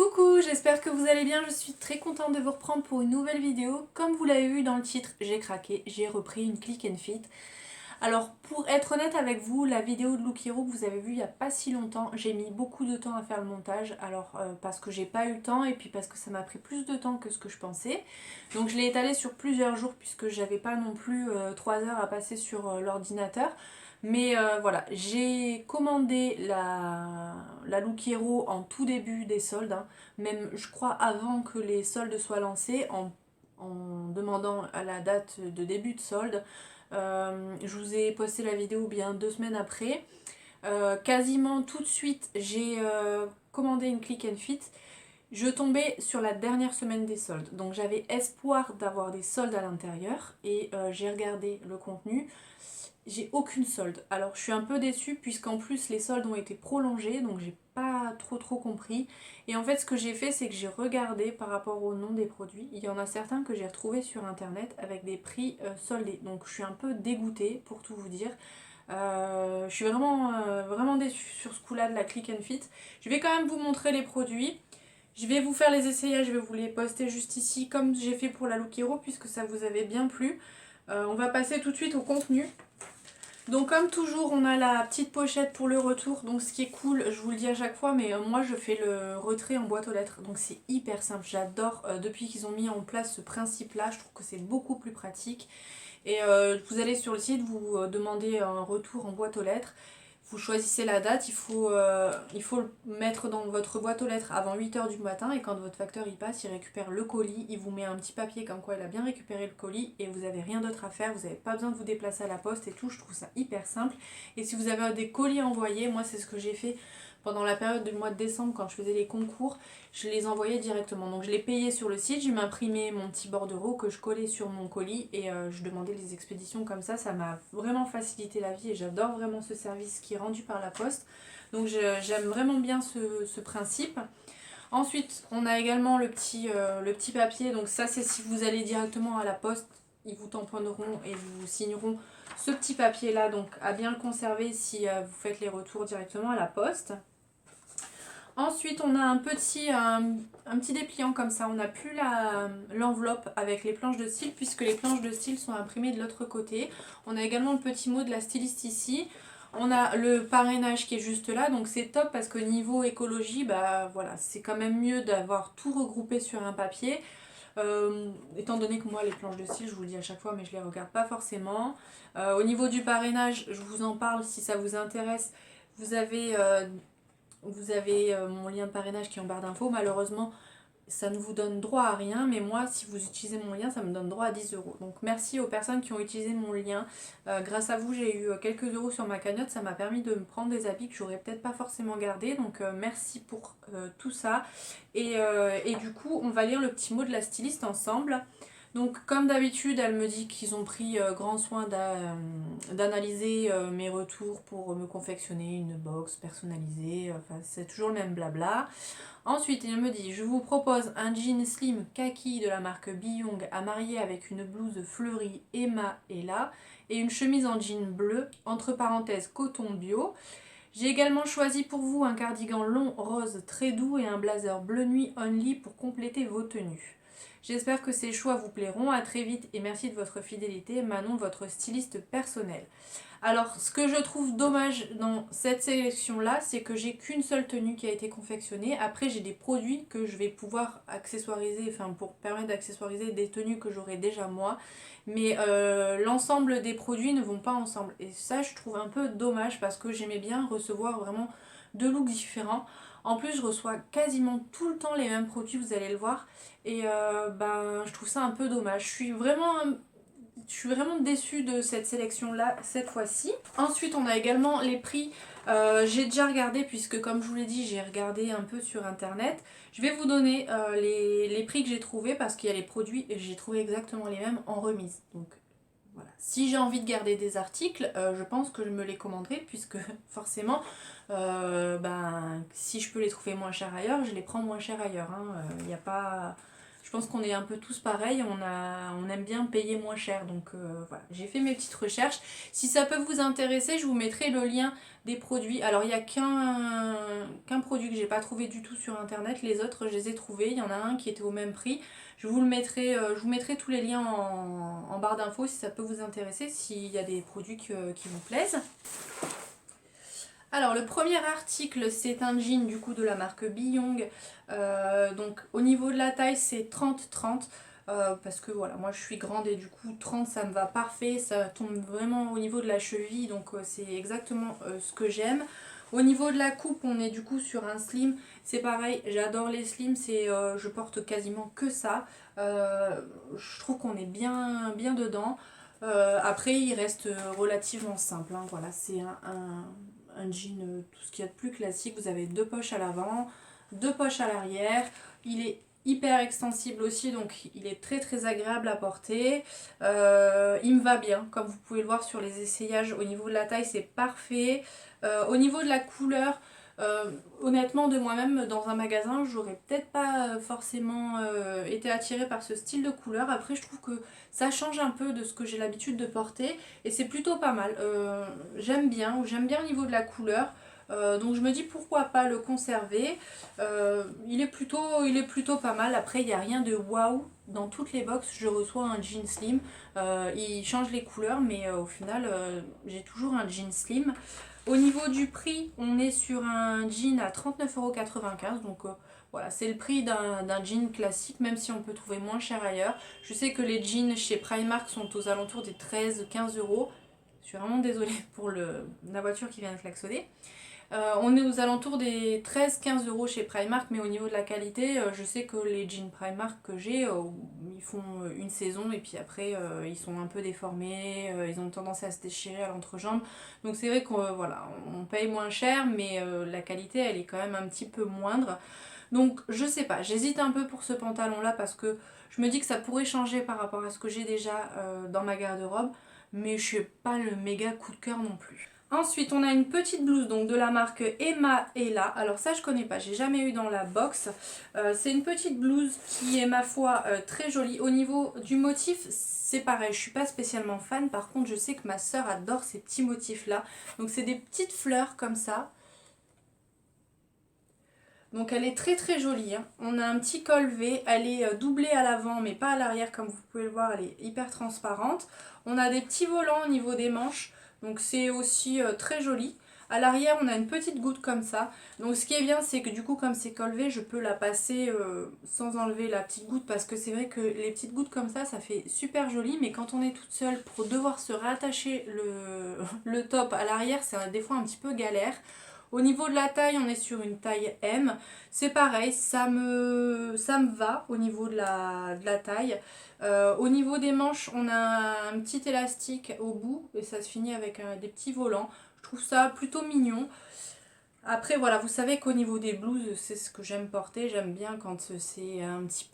Coucou, j'espère que vous allez bien, je suis très contente de vous reprendre pour une nouvelle vidéo. Comme vous l'avez vu dans le titre, j'ai craqué, j'ai repris une Click and Fit. Alors pour être honnête avec vous, la vidéo de Look Hero que vous avez vue il n'y a pas si longtemps, j'ai mis beaucoup de temps à faire le montage. Alors parce que j'ai pas eu le temps et puis parce que ça m'a pris plus de temps que ce que je pensais. Donc je l'ai étalé sur plusieurs jours puisque j'avais pas non plus 3 heures à passer sur l'ordinateur. Mais voilà, j'ai commandé la Look Hero en tout début des soldes, hein. Même je crois avant que les soldes soient lancés, en demandant à la date de début de solde. Je vous ai posté la vidéo bien 2 semaines après. Quasiment tout de suite, j'ai commandé une Click and Fit. Je tombais sur la dernière semaine des soldes, donc j'avais espoir d'avoir des soldes à l'intérieur et j'ai regardé le contenu. J'ai aucune solde. Alors je suis un peu déçue puisqu'en plus les soldes ont été prolongés, donc j'ai pas trop compris. Et en fait ce que j'ai fait, c'est que j'ai regardé par rapport au nom des produits. Il y en a certains que j'ai retrouvés sur internet avec des prix soldés. Donc je suis un peu dégoûtée pour tout vous dire. Je suis vraiment déçue sur ce coup-là de la Click and Fit. Je vais quand même vous montrer les produits. Je vais vous faire les essayages, je vais vous les poster juste ici comme j'ai fait pour la Look Hero puisque ça vous avait bien plu. On va passer tout de suite au contenu. Donc comme toujours on a la petite pochette pour le retour, donc ce qui est cool, je vous le dis à chaque fois, mais moi je fais le retrait en boîte aux lettres, donc c'est hyper simple, j'adore, depuis qu'ils ont mis en place ce principe là, je trouve que c'est beaucoup plus pratique. Et vous allez sur le site, vous demandez un retour en boîte aux lettres, vous choisissez la date, il faut le mettre dans votre boîte aux lettres avant 8 h du matin et quand votre facteur y passe, il récupère le colis, il vous met un petit papier comme quoi il a bien récupéré le colis et vous n'avez rien d'autre à faire, vous n'avez pas besoin de vous déplacer à la poste et tout, je trouve ça hyper simple. Et si vous avez des colis envoyés, moi c'est ce que j'ai fait pendant la période du mois de décembre quand je faisais les concours, je les envoyais directement. Donc je les payais sur le site, je m'imprimais mon petit bordereau que je collais sur mon colis et je demandais les expéditions comme ça m'a vraiment facilité la vie et j'adore vraiment ce service qui est rendu par la poste. Donc j'aime vraiment bien ce principe. Ensuite, on a également le petit papier, donc ça c'est si vous allez directement à la poste, ils vous tamponneront et vous signeront ce petit papier là, donc à bien le conserver si vous faites les retours directement à la poste. Ensuite, on a un petit dépliant comme ça. On n'a plus l'enveloppe avec les planches de style puisque les planches de style sont imprimées de l'autre côté. On a également le petit mot de la styliste ici. On a le parrainage qui est juste là, donc c'est top parce que niveau écologie, bah voilà, c'est quand même mieux d'avoir tout regroupé sur un papier. Étant donné que moi les planches de style, je vous le dis à chaque fois, mais je les regarde pas forcément. Au niveau du parrainage, je vous en parle si ça vous intéresse. Vous avez mon lien de parrainage qui est en barre d'infos. Malheureusement, ça ne vous donne droit à rien, mais moi, si vous utilisez mon lien, ça me donne droit à 10 euros. Donc merci aux personnes qui ont utilisé mon lien. Grâce à vous, j'ai eu quelques euros sur ma cagnotte. Ça m'a permis de me prendre des habits que j'aurais peut-être pas forcément gardés. Donc merci pour tout ça. Et du coup, on va lire le petit mot de la styliste ensemble. Donc comme d'habitude, elle me dit qu'ils ont pris grand soin d'analyser mes retours pour me confectionner une box personnalisée. Enfin, c'est toujours le même blabla. Ensuite, elle me dit, je vous propose un jean slim kaki de la marque Biyong à marier avec une blouse fleurie Emma Ella et une chemise en jean bleu, entre parenthèses coton bio. J'ai également choisi pour vous un cardigan long rose très doux et un blazer bleu nuit only pour compléter vos tenues. J'espère que ces choix vous plairont. À très vite et merci de votre fidélité. Manon, votre styliste personnel. Alors, ce que je trouve dommage dans cette sélection-là, c'est que j'ai qu'une seule tenue qui a été confectionnée. Après, j'ai des produits que je vais pouvoir accessoiriser, enfin pour permettre d'accessoiriser des tenues que j'aurai déjà moi. Mais l'ensemble des produits ne vont pas ensemble. Et ça, je trouve un peu dommage parce que j'aimais bien recevoir vraiment deux looks différents. En plus, je reçois quasiment tout le temps les mêmes produits, vous allez le voir. Et ben, je trouve ça un peu dommage. Je suis vraiment déçue de cette sélection-là cette fois-ci. Ensuite, on a également les prix. J'ai déjà regardé, puisque comme je vous l'ai dit, j'ai regardé un peu sur internet. Je vais vous donner les prix que j'ai trouvés parce qu'il y a les produits et j'ai trouvé exactement les mêmes en remise. Donc voilà. Si j'ai envie de garder des articles, je pense que je me les commanderai puisque forcément, ben, si je peux les trouver moins chers ailleurs, je les prends moins chers ailleurs. Il n'y a pas Je pense qu'on est un peu tous pareils, on aime bien payer moins cher. Donc voilà, j'ai fait mes petites recherches. Si ça peut vous intéresser, je vous mettrai le lien des produits. Alors il n'y a qu'un produit que j'ai pas trouvé du tout sur internet. Les autres, je les ai trouvés. Il y en a un qui était au même prix. Je vous mettrai tous les liens en barre d'infos si ça peut vous intéresser, s'il y a des produits qui vous plaisent. Alors le premier article, c'est un jean du coup de la marque Billong. Donc au niveau de la taille, c'est 30-30. Parce que voilà, moi je suis grande et du coup 30 ça me va parfait, ça tombe vraiment au niveau de la cheville, donc c'est exactement ce que j'aime. Au niveau de la coupe, on est du coup sur un slim, c'est pareil, j'adore les slims, je porte quasiment que ça. Je trouve qu'on est bien dedans. Après il reste relativement simple, hein, voilà, c'est un jean, tout ce qu'il y a de plus classique. Vous avez deux poches à l'avant, deux poches à l'arrière. Il est hyper extensible aussi, donc il est très agréable à porter. Il me va bien, comme vous pouvez le voir sur les essayages. Au niveau de la taille, c'est parfait. Au niveau de la couleur, honnêtement, de moi-même, dans un magasin, j'aurais peut-être pas forcément été attirée par ce style de couleur. Après, je trouve que ça change un peu de ce que j'ai l'habitude de porter et c'est plutôt pas mal. J'aime bien au niveau de la couleur. Donc je me dis pourquoi pas le conserver. Il est plutôt pas mal. Après, il n'y a rien de waouh. Dans toutes les box, je reçois un jean slim. Il change les couleurs, mais au final, j'ai toujours un jean slim. Au niveau du prix, on est sur un jean à 39,95 €. Donc voilà, c'est le prix d'un jean classique, même si on peut trouver moins cher ailleurs. Je sais que les jeans chez Primark sont aux alentours des 13-15 €. Je suis vraiment désolée pour la voiture qui vient de klaxonner. On est aux alentours des 13-15 € chez Primark, mais au niveau de la qualité, je sais que les jeans Primark que j'ai, ils font une saison et puis après ils sont un peu déformés, ils ont tendance à se déchirer à l'entrejambe. Donc c'est vrai qu'on voilà, on paye moins cher, mais la qualité elle est quand même un petit peu moindre. Donc je sais pas, j'hésite un peu pour ce pantalon là parce que je me dis que ça pourrait changer par rapport à ce que j'ai déjà dans ma garde-robe, mais je suis pas le méga coup de cœur non plus. Ensuite, on a une petite blouse donc de la marque Emma Ella. Alors ça, je connais pas, j'ai jamais eu dans la box. C'est une petite blouse qui est ma foi très jolie. Au niveau du motif, c'est pareil, je suis pas spécialement fan. Par contre, je sais que ma soeur adore ces petits motifs là. Donc c'est des petites fleurs comme ça. Donc elle est très jolie, hein. On a un petit col V, elle est doublée à l'avant mais pas à l'arrière comme vous pouvez le voir, elle est hyper transparente. On a des petits volants au niveau des manches, donc c'est aussi très joli. À l'arrière on a une petite goutte comme ça. Donc ce qui est bien c'est que du coup comme c'est col V, je peux la passer sans enlever la petite goutte parce que c'est vrai que les petites gouttes comme ça fait super joli, mais quand on est toute seule pour devoir se rattacher le top à l'arrière, c'est des fois un petit peu galère. Au niveau de la taille, on est sur une taille M. C'est pareil, ça me va au niveau de la taille. Au niveau des manches, on a un petit élastique au bout et ça se finit avec des petits volants. Je trouve ça plutôt mignon. Après, voilà, vous savez qu'au niveau des blouses, c'est ce que j'aime porter. J'aime bien quand c'est un petit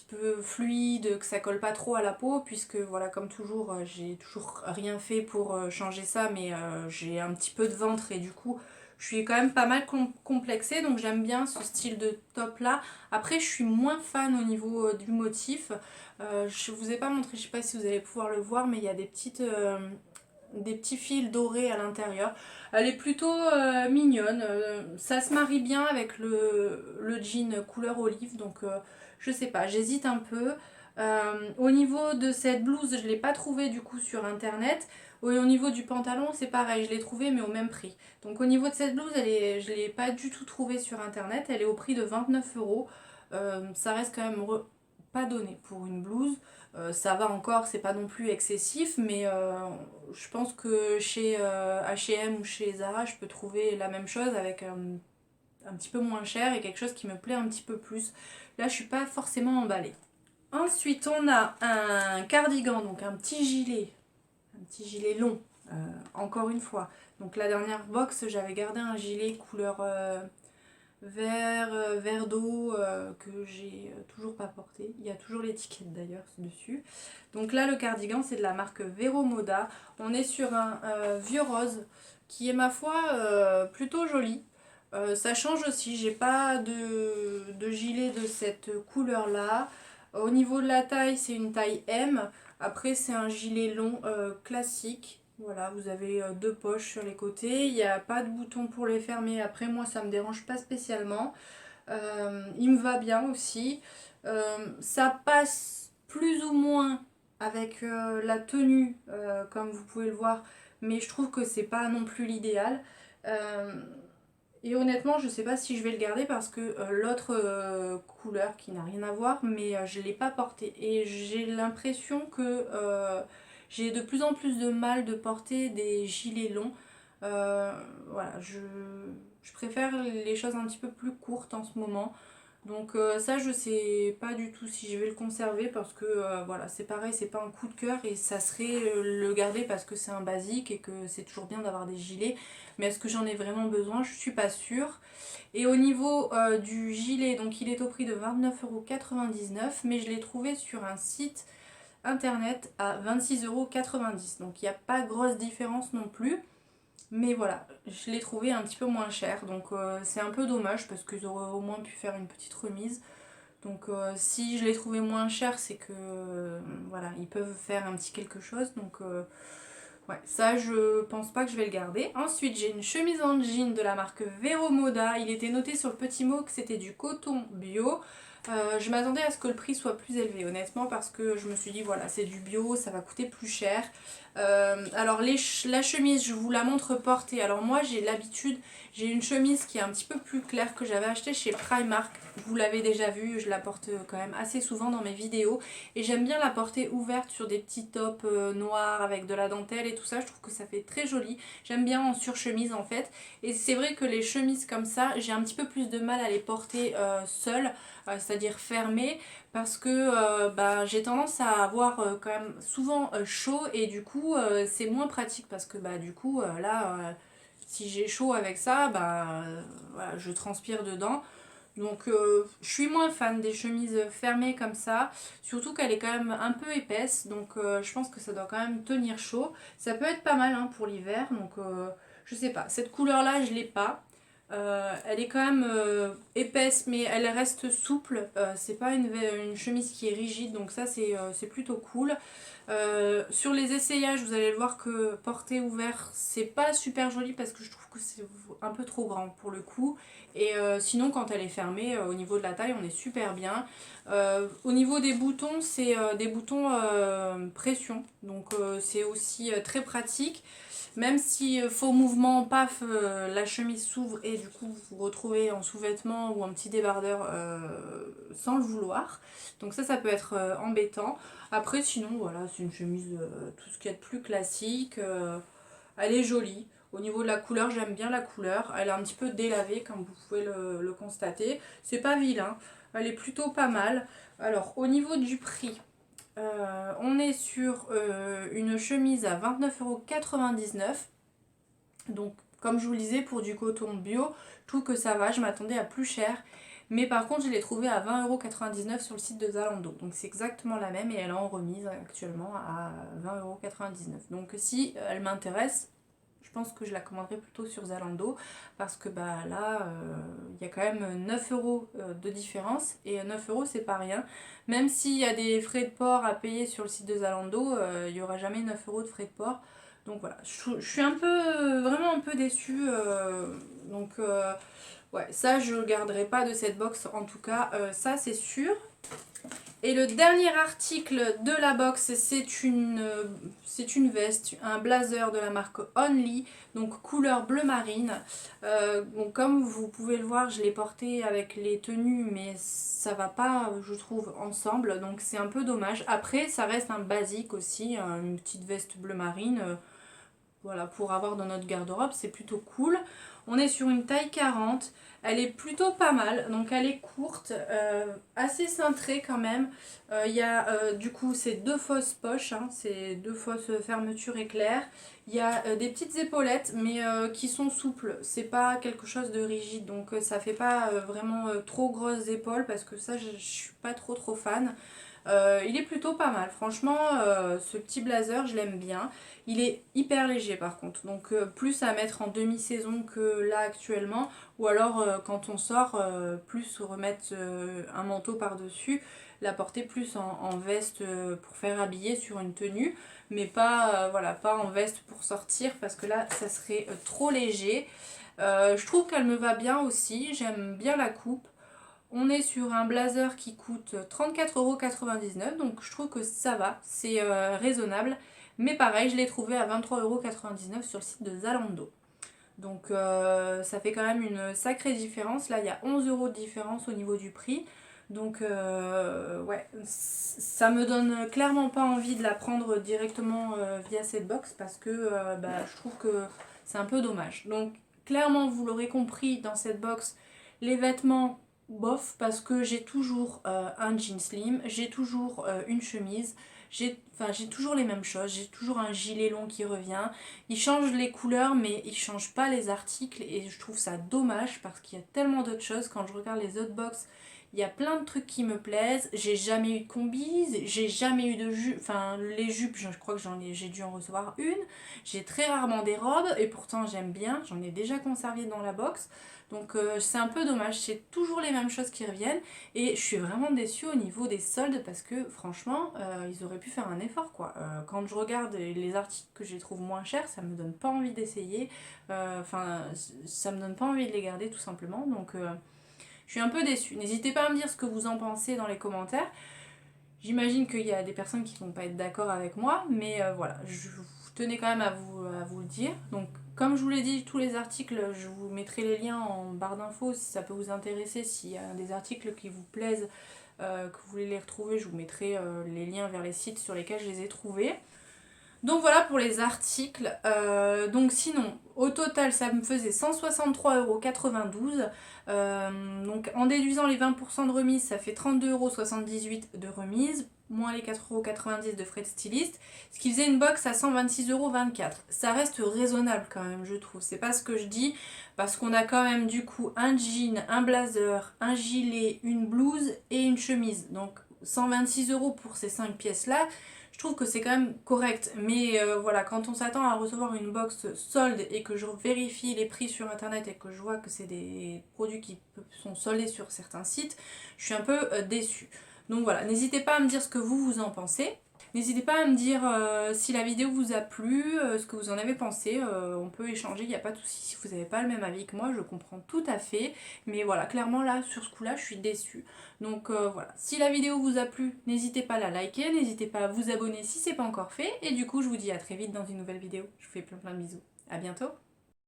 peu fluide, que ça colle pas trop à la peau, puisque voilà, comme toujours, j'ai toujours rien fait pour changer ça, mais j'ai un petit peu de ventre et du coup je suis quand même pas mal complexée, donc j'aime bien ce style de top là. Après je suis moins fan au niveau du motif. Je vous ai pas montré, je sais pas si vous allez pouvoir le voir, mais il y a des petits fils dorés à l'intérieur. Elle est plutôt mignonne, ça se marie bien avec le jean couleur olive, donc je sais pas, j'hésite un peu. Au niveau de cette blouse, je ne l'ai pas trouvée du coup sur internet. Au niveau du pantalon, c'est pareil, je l'ai trouvé mais au même prix. Donc au niveau de cette blouse, je ne l'ai pas du tout trouvée sur internet. Elle est au prix de 29 €. Ça reste quand même pas donné pour une blouse. Ça va encore, c'est pas non plus excessif, mais je pense que chez H&M ou chez Zara, je peux trouver la même chose avec un petit peu moins cher et quelque chose qui me plaît un petit peu plus. Là, je suis pas forcément emballée. Ensuite, on a un cardigan, donc un petit gilet long, encore une fois. Donc la dernière box, j'avais gardé un gilet couleur vert d'eau que j'ai toujours pas porté. Il y a toujours l'étiquette d'ailleurs dessus. Donc là, le cardigan, c'est de la marque Vero Moda. On est sur un vieux rose qui est ma foi plutôt joli. Ça change aussi, j'ai pas de gilet de cette couleur là. Au niveau de la taille, c'est une taille M. Après, c'est un gilet long classique. Voilà, vous avez deux poches sur les côtés. Il n'y a pas de bouton pour les fermer. Après, moi, ça me dérange pas spécialement. Il me va bien aussi. Ça passe plus ou moins avec la tenue, comme vous pouvez le voir. Mais je trouve que c'est pas non plus l'idéal. Euh, et honnêtement, je sais pas si je vais le garder parce que l'autre couleur qui n'a rien à voir, mais je l'ai pas porté. Et j'ai l'impression que j'ai de plus en plus de mal de porter des gilets longs. Voilà, je préfère les choses un petit peu plus courtes en ce moment. Donc ça je sais pas du tout si je vais le conserver parce que voilà c'est pareil, c'est pas un coup de cœur et ça serait le garder parce que c'est un basique et que c'est toujours bien d'avoir des gilets, mais est-ce que j'en ai vraiment besoin? Je suis pas sûre. Et au niveau du gilet, donc il est au prix de 29,99 €, mais je l'ai trouvé sur un site internet à 26,90 €, donc il n'y a pas grosse différence non plus. Mais voilà, je l'ai trouvé un petit peu moins cher, donc c'est un peu dommage parce qu'ils auraient au moins pu faire une petite remise. Donc si je l'ai trouvé moins cher, c'est que voilà, ils peuvent faire un petit quelque chose. Donc ouais, ça je pense pas que je vais le garder. Ensuite, j'ai une chemise en jean de la marque Vero Moda. Il était noté sur le petit mot que c'était du coton bio. Je m'attendais à ce que le prix soit plus élevé, honnêtement, parce que je me suis dit, voilà, c'est du bio, ça va coûter plus cher. Alors, la chemise, je vous la montre portée. Alors, moi, j'ai l'habitude, j'ai une chemise qui est un petit peu plus claire que j'avais achetée chez Primark. Vous l'avez déjà vu, je la porte quand même assez souvent dans mes vidéos. Et j'aime bien la porter ouverte sur des petits tops noirs avec de la dentelle et tout ça. Je trouve que ça fait très joli. J'aime bien en surchemise en fait. Et c'est vrai que les chemises comme ça, j'ai un petit peu plus de mal à les porter seule, c'est-à-dire fermées, parce que bah, j'ai tendance à avoir quand même souvent chaud et du coup c'est moins pratique parce que bah, du coup là, si j'ai chaud avec ça, bah, voilà, je transpire dedans. Donc je suis moins fan des chemises fermées comme ça, surtout qu'elle est quand même un peu épaisse, donc je pense que ça doit quand même tenir chaud. Ça peut être pas mal hein, pour l'hiver, donc je sais pas. Cette couleur là je l'ai pas. Elle est quand même épaisse mais elle reste souple. C'est pas une chemise qui est rigide, donc ça c'est plutôt cool. Sur les essayages, vous allez le voir que porter ouvert, c'est pas super joli parce que je trouve que c'est un peu trop grand pour le coup. Et sinon, quand elle est fermée, au niveau de la taille, on est super bien. Au niveau des boutons, c'est des boutons pression, donc c'est aussi très pratique. Même si faux mouvement, paf, la chemise s'ouvre et du coup vous vous retrouvez en sous-vêtements ou en petit débardeur sans le vouloir. Donc ça peut être embêtant. Après sinon voilà, c'est une chemise tout ce qu'il y a de plus classique. Elle est jolie. Au niveau de la couleur, j'aime bien la couleur. Elle est un petit peu délavée comme vous pouvez le constater. C'est pas vilain. Elle est plutôt pas mal. Alors au niveau du prix. On est sur une chemise à 29,99 €. Donc, comme je vous le disais, pour du coton bio, je trouve que ça va. Je m'attendais à plus cher. Mais par contre, je l'ai trouvée à 20,99 € sur le site de Zalando. Donc, c'est exactement la même et elle est en remise actuellement à 20,99 €. Donc, si elle m'intéresse, je pense que je la commanderai plutôt sur Zalando parce que bah là il y a quand même 9 € de différence et 9 € c'est pas rien. Même s'il y a des frais de port à payer sur le site de Zalando, il n'y aura jamais 9 € de frais de port. Donc voilà, je suis un peu, vraiment un peu déçue. Donc ouais, ça je ne garderai pas de cette box en tout cas, ça c'est sûr. Et le dernier article de la box, c'est une veste, un blazer de la marque Only, donc couleur bleu marine. Bon, comme vous pouvez le voir, je l'ai porté avec les tenues, mais ça va pas, je trouve, ensemble, donc c'est un peu dommage. Après, ça reste un basique aussi, une petite veste bleu marine. Voilà, pour avoir dans notre garde-robe, c'est plutôt cool. On est sur une taille 40. Elle est plutôt pas mal. Donc elle est courte, assez cintrée quand même. Il y a du coup ces deux fausses poches, hein, ces deux fausses fermetures éclair. Il y a des petites épaulettes, mais qui sont souples. C'est pas quelque chose de rigide. Donc ça fait pas vraiment trop grosses épaules parce que ça, je suis pas trop fan. Il est plutôt pas mal, franchement, ce petit blazer je l'aime bien. Il est hyper léger par contre, donc plus à mettre en demi-saison que là actuellement, ou alors quand on sort, plus remettre un manteau par-dessus, la porter plus en veste pour faire habiller sur une tenue, mais pas, voilà, pas en veste pour sortir parce que là ça serait trop léger. Je trouve qu'elle me va bien aussi, j'aime bien la coupe. On est sur un blazer qui coûte 34,99 €, donc je trouve que ça va, c'est raisonnable. Mais pareil, je l'ai trouvé à 23,99 € sur le site de Zalando. Donc ça fait quand même une sacrée différence. Là, il y a 11 € de différence au niveau du prix. Donc ouais, ça me donne clairement pas envie de la prendre directement via cette box parce que je trouve que c'est un peu dommage. Donc clairement, vous l'aurez compris, dans cette box, les vêtements bof parce que j'ai toujours un jean slim, j'ai toujours une chemise, j'ai toujours les mêmes choses, j'ai toujours un gilet long qui revient. Ils changent les couleurs mais ils changent pas les articles et je trouve ça dommage parce qu'il y a tellement d'autres choses. Quand je regarde les autres box, il y a plein de trucs qui me plaisent. J'ai jamais eu de combise, j'ai jamais eu de jupe, enfin les jupes je crois que j'ai dû en recevoir une. J'ai très rarement des robes et pourtant j'aime bien, j'en ai déjà conservé dans la box. Donc c'est un peu dommage, c'est toujours les mêmes choses qui reviennent et je suis vraiment déçue au niveau des soldes parce que franchement ils auraient pu faire un effort quoi. Quand je regarde les articles que je les trouve moins chers, ça me donne pas envie d'essayer, ça me donne pas envie de les garder tout simplement, donc je suis un peu déçue. N'hésitez pas à me dire ce que vous en pensez dans les commentaires. J'imagine qu'il y a des personnes qui vont pas être d'accord avec moi, mais voilà, je tenais quand même à vous le dire. Donc, comme je vous l'ai dit, tous les articles, je vous mettrai les liens en barre d'infos si ça peut vous intéresser. S'il y a des articles qui vous plaisent, que vous voulez les retrouver, je vous mettrai les liens vers les sites sur lesquels je les ai trouvés. Donc voilà pour les articles. Donc sinon, au total, ça me faisait 163,92 €. Donc en déduisant les 20% de remise, ça fait 32,78 € de remise, moins les 4,90 € de frais de styliste, ce qui faisait une box à 126,24 €. Ça reste raisonnable quand même, je trouve. C'est pas ce que je dis, parce qu'on a quand même du coup un jean, un blazer, un gilet, une blouse et une chemise. Donc 126 € pour ces 5 pièces-là. Je trouve que c'est quand même correct, mais voilà, quand on s'attend à recevoir une box solde et que je vérifie les prix sur internet et que je vois que c'est des produits qui sont soldés sur certains sites, je suis un peu déçue. Donc voilà, n'hésitez pas à me dire ce que vous en pensez. N'hésitez pas à me dire si la vidéo vous a plu, ce que vous en avez pensé, on peut échanger, il n'y a pas de souci. Si vous n'avez pas le même avis que moi, je comprends tout à fait, mais voilà, clairement là, sur ce coup-là, je suis déçue. Donc voilà, si la vidéo vous a plu, n'hésitez pas à la liker, n'hésitez pas à vous abonner si ce n'est pas encore fait, et du coup, je vous dis à très vite dans une nouvelle vidéo. Je vous fais plein de bisous, à bientôt.